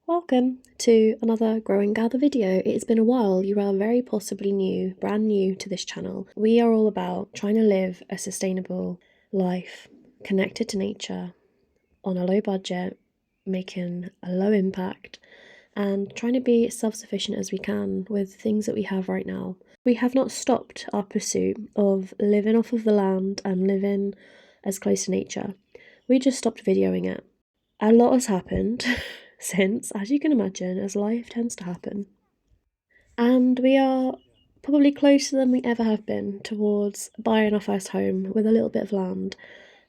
Welcome to another Grow and Gather video. It's been a while, you are very possibly new, brand new to this channel. We are all about trying to live a sustainable life, connected to nature, on a low budget, making a low impact, and trying to be as self-sufficient as we can with things that we have right now. We have not stopped our pursuit of living off of the land and living as close to nature. We just stopped videoing it. A lot has happened since, as you can imagine, as life tends to happen. And we are probably closer than we ever have been towards buying our first home with a little bit of land,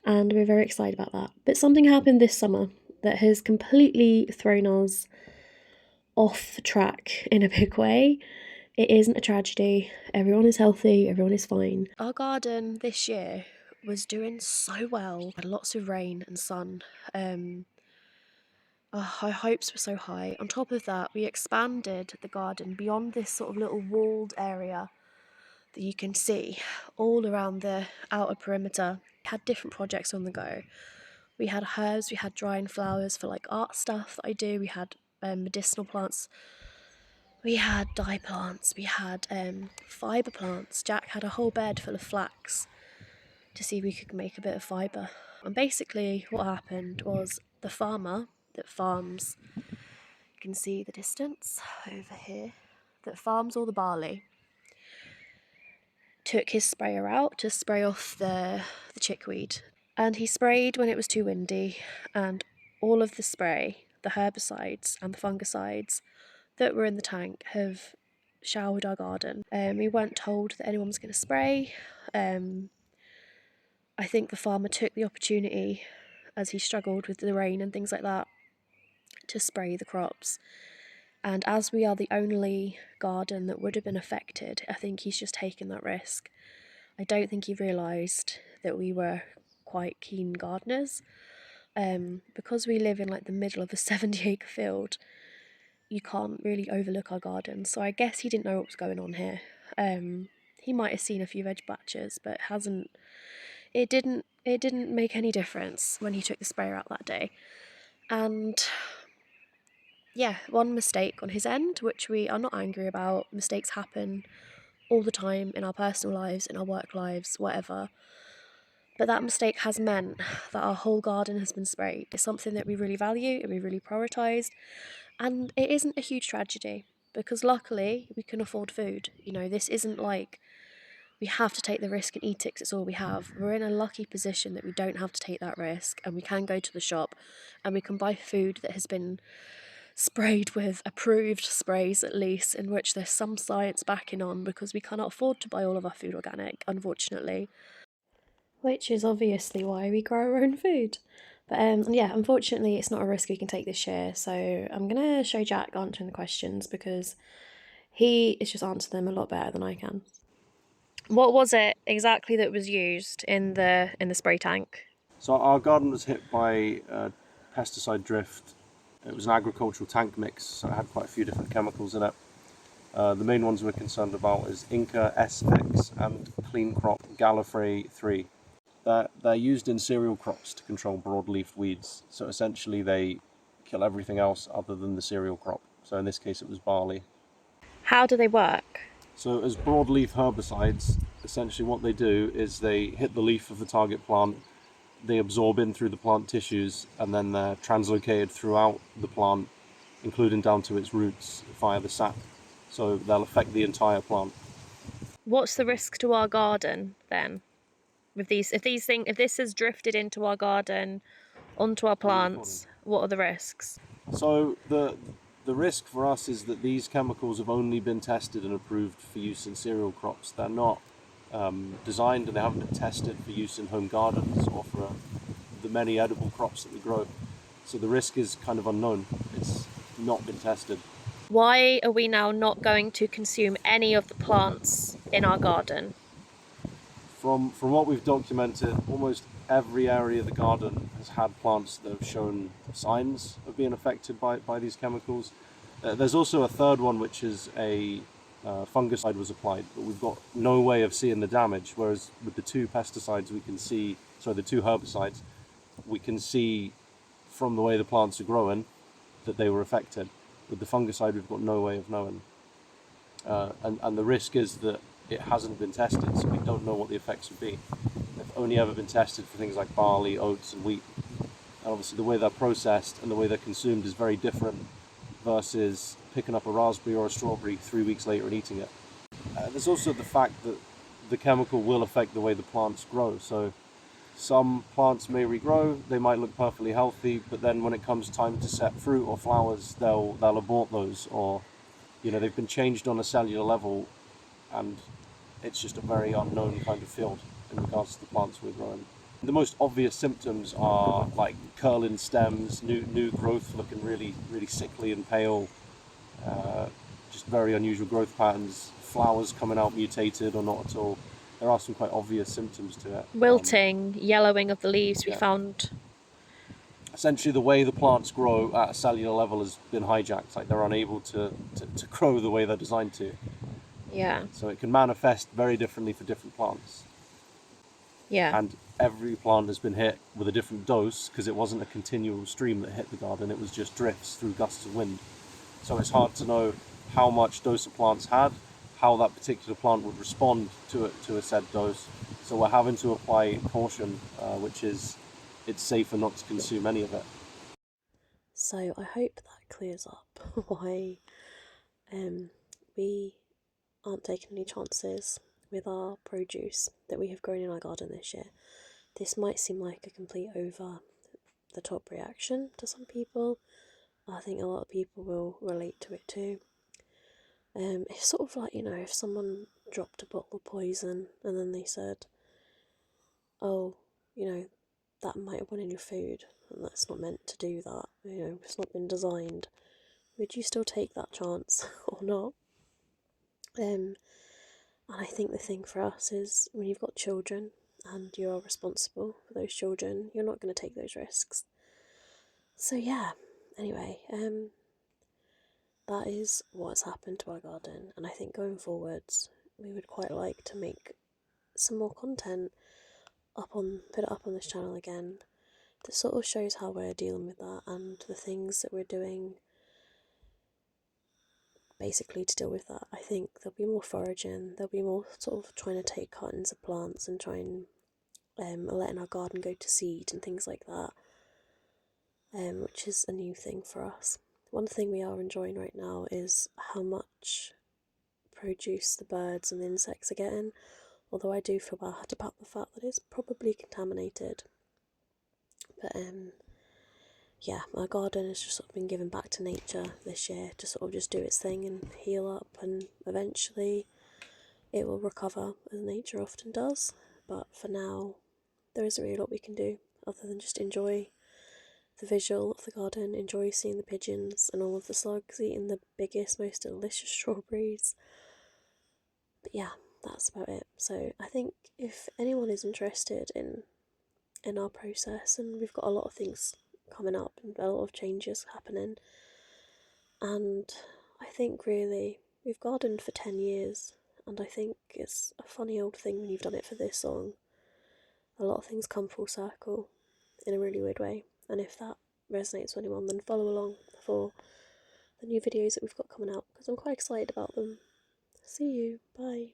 and we're very excited about that. But something happened this summer that has completely thrown us off the track in a big way. It isn't a tragedy. Everyone is healthy, everyone is fine. Our garden this year was doing so well. Had lots of rain and sun. Our hopes were so high. On top of that, we expanded the garden beyond this sort of little walled area that you can see all around the outer perimeter. We had different projects on the go. We had herbs, we had drying flowers for like art stuff that I do, we had medicinal plants, we had dye plants, we had fibre plants. Jack had a whole bed full of flax to see if we could make a bit of fibre. And basically what happened was the farmer that farms, you can see the distance over here, that farms all the barley, took his sprayer out to spray off the chickweed. And he sprayed when it was too windy, and all of the spray, the herbicides and the fungicides that were in the tank have showered our garden. We weren't told that anyone was going to spray. I think the farmer took the opportunity, as he struggled with the rain and things like that, to spray the crops. And as we are the only garden that would have been affected, I think he's just taken that risk. I don't think he realised that we were quite keen gardeners. Because we live in like the middle of a 70-acre field, you can't really overlook our garden. So I guess he didn't know what was going on here. He might have seen a few veg batches, but it didn't make any difference when he took the sprayer out that day. And yeah, one mistake on his end, which we are not angry about. Mistakes happen all the time in our personal lives, in our work lives, whatever. But that mistake has meant that our whole garden has been sprayed. It's something that we really value and we really prioritised. And it isn't a huge tragedy because luckily we can afford food. You know, this isn't like we have to take the risk and eat it 'cause it's all we have. We're in a lucky position that we don't have to take that risk, and we can go to the shop and we can buy food that has been sprayed with approved sprays, at least, in which there's some science backing on, because we cannot afford to buy all of our food organic, unfortunately. Which is obviously why we grow our own food. But yeah, unfortunately it's not a risk we can take this year, so I'm gonna show Jack answering the questions because he is just answered them a lot better than I can. What was it exactly that was used in the spray tank? So our garden was hit by pesticide drift. It was an agricultural tank mix, so it had quite a few different chemicals in it. The main ones we're concerned about is Inca SX and Clean Crop Gallifrey 3. They're used in cereal crops to control broadleaf weeds, so essentially they kill everything else other than the cereal crop. So in this case it was barley. How do they work? So as broadleaf herbicides, essentially what they do is they hit the leaf of the target plant, they absorb in through the plant tissues, and then they're translocated throughout the plant, including down to its roots via the sap. So they'll affect the entire plant. What's the risk to our garden then? With these, if this has drifted into our garden, onto our plants, what are the risks? So the risk for us is that these chemicals have only been tested and approved for use in cereal crops. They're not designed, and they haven't been tested for use in home gardens or for the many edible crops that we grow. So the risk is kind of unknown. It's not been tested. Why are we now not going to consume any of the plants in our garden? From what we've documented, almost every area of the garden has had plants that have shown signs of being affected by these chemicals. There's also a third one, which is a fungicide was applied, but we've got no way of seeing the damage, whereas with the two pesticides we can see, sorry, the two herbicides, we can see from the way the plants are growing that they were affected. With the fungicide, we've got no way of knowing. And the risk is that it hasn't been tested, so we don't know what the effects would be. They've only ever been tested for things like barley, oats, and wheat. And obviously, the way they're processed and the way they're consumed is very different versus picking up a raspberry or a strawberry 3 weeks later and eating it. There's also the fact that the chemical will affect the way the plants grow. So some plants may regrow, they might look perfectly healthy, but then when it comes time to set fruit or flowers, they'll abort those, or they've been changed on a cellular level, and it's just a very unknown kind of field in regards to the plants we're growing. The most obvious symptoms are like curling stems, new growth looking really, really sickly and pale, just very unusual growth patterns, flowers coming out mutated or not at all. There are some quite obvious symptoms to it. Wilting, yellowing of the leaves, we Yeah. found. Essentially, the way the plants grow at a cellular level has been hijacked. Like, they're unable to grow the way they're designed to. Yeah. So it can manifest very differently for different plants. Yeah. And every plant has been hit with a different dose, because it wasn't a continual stream that hit the garden, it was just drifts through gusts of wind. So it's hard to know how much dose a plant's had, how that particular plant would respond to a said dose. So we're having to apply caution, which is it's safer not to consume any of it. So I hope that clears up why we aren't taking any chances with our produce that we have grown in our garden this year. This might seem like a complete over the top reaction to some people. I think a lot of people will relate to it too. It's sort of like, if someone dropped a bottle of poison and then they said, oh, that might have gone in your food, and that's not meant to do that, it's not been designed. Would you still take that chance or not? And I think the thing for us is, when you've got children and you are responsible for those children, you're not going to take those risks. So yeah, anyway, that is what's happened to our garden, and I think going forwards we would quite like to make some more content put it up on this channel again, that sort of shows how we're dealing with that and the things that we're doing basically to deal with that. I think there'll be more foraging, there'll be more sort of trying to take cuttings of plants and try and letting our garden go to seed and things like that, which is a new thing for us. One thing we are enjoying right now is how much produce the birds and the insects are getting, although I do feel bad about the fact that it's probably contaminated. But yeah, my garden has just sort of been given back to nature this year to sort of just do its thing and heal up, and eventually it will recover, as nature often does. But for now, there isn't really a lot we can do other than just enjoy the visual of the garden, enjoy seeing the pigeons and all of the slugs eating the biggest, most delicious strawberries. But yeah, that's about it. So I think if anyone is interested in our process, and we've got a lot of things coming up and a lot of changes happening, and I think really we've gardened for 10 years, and I think it's a funny old thing when you've done it for this long. A lot of things come full circle in a really weird way, and if that resonates with anyone, then follow along for the new videos that we've got coming out, because I'm quite excited about them. See you, bye.